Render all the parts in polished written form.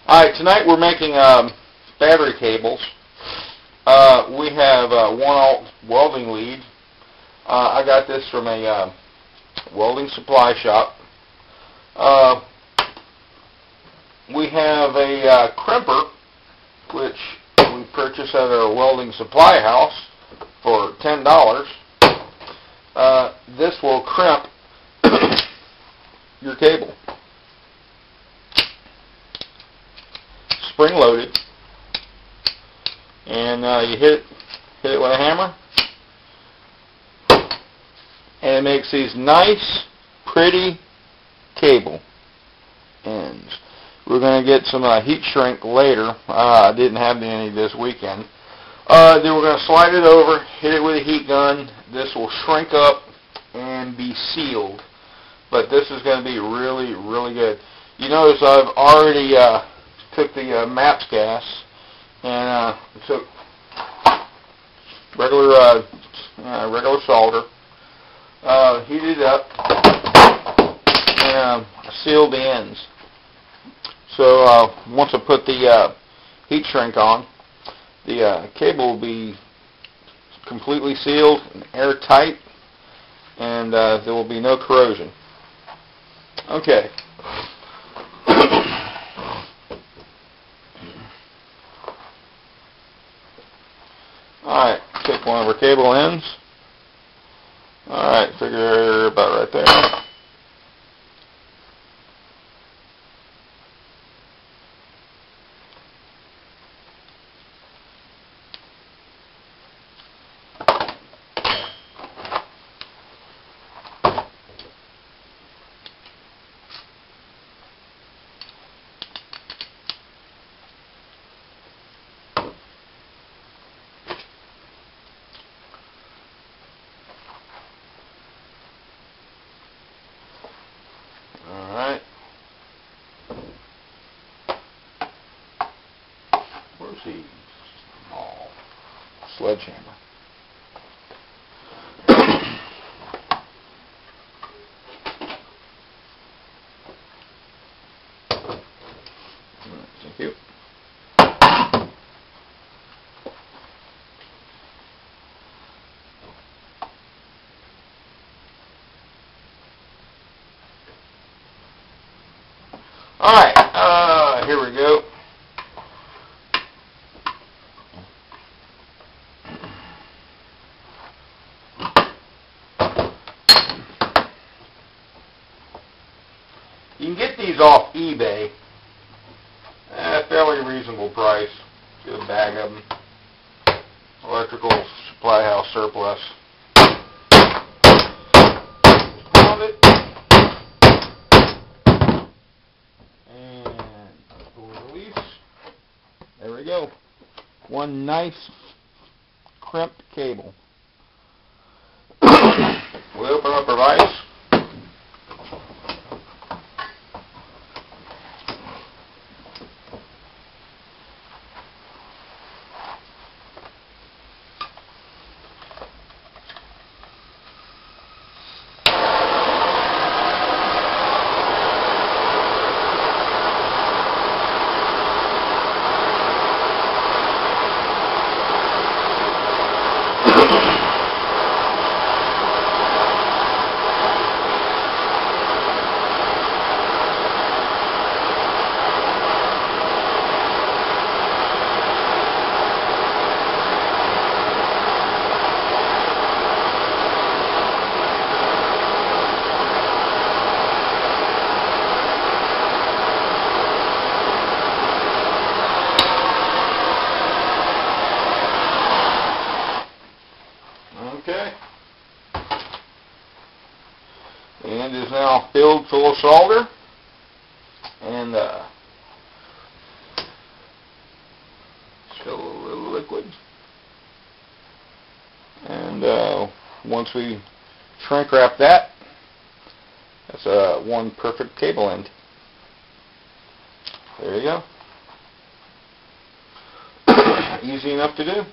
Alright, tonight we're making battery cables. We have 1-aught welding lead. I got this from a welding supply shop. We have a crimper, which we purchased at our welding supply house for $10. This will crimp your cable. Spring loaded, and you hit it with a hammer, and it makes these nice, pretty cable ends. We're going to get some heat shrink later. I didn't have any this weekend. Then we're going to slide it over, hit it with a heat gun. This will shrink up and be sealed, but this is going to be really, really good. You notice I've already took the MAPS gas and took regular solder, heated it up, and sealed the ends. So once I put the heat shrink on, the cable will be completely sealed and airtight, and there will be no corrosion. Okay. Alright, take one of our cable ends. Alright, figure about right there. Alright. Where's the small sledgehammer? Thank you. Alright, here we go. You can get these off eBay at a fairly reasonable price. Get a bag of them. Electrical supply house surplus. Found it. And pull the release. There we go. One nice crimped cable. We'll open up our vise. Okay. The end is now filled full of solder, and still a little liquid. And once we shrink wrap that, that's one perfect cable end. There you go. Easy enough to do.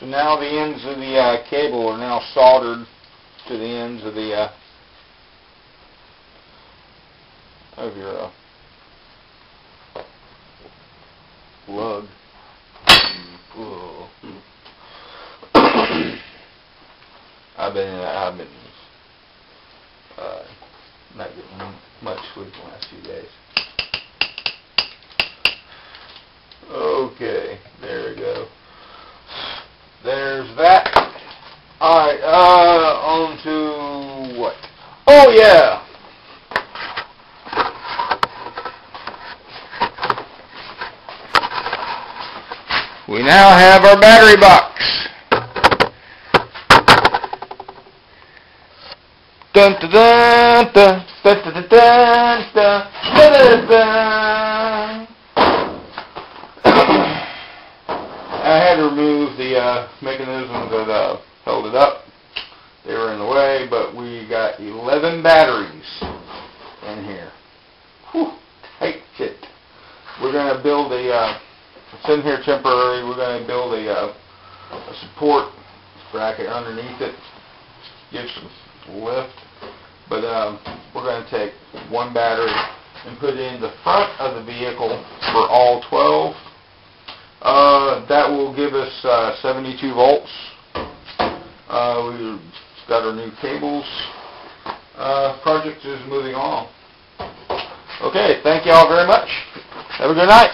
And now the ends of the cable are now soldered to the ends of the of your lug. I've been not getting much sleep the last few days. Okay, there we go. There's that. Alright, on to what? Oh yeah! We now have our battery box. Dun dun dun dun dun dun dun dun dun dun. I had to remove the mechanism that held it up. They were in the way, but we got 11 batteries in here. Whew, tight shit. We're going to build it's in here temporary. We're going to build a support bracket underneath it, give some lift. But we're going to take one battery and put it in the front of the vehicle for all 12. That will give us 72 volts. We've got our new cables. Project is moving on. Okay, thank you all very much. Have a good night.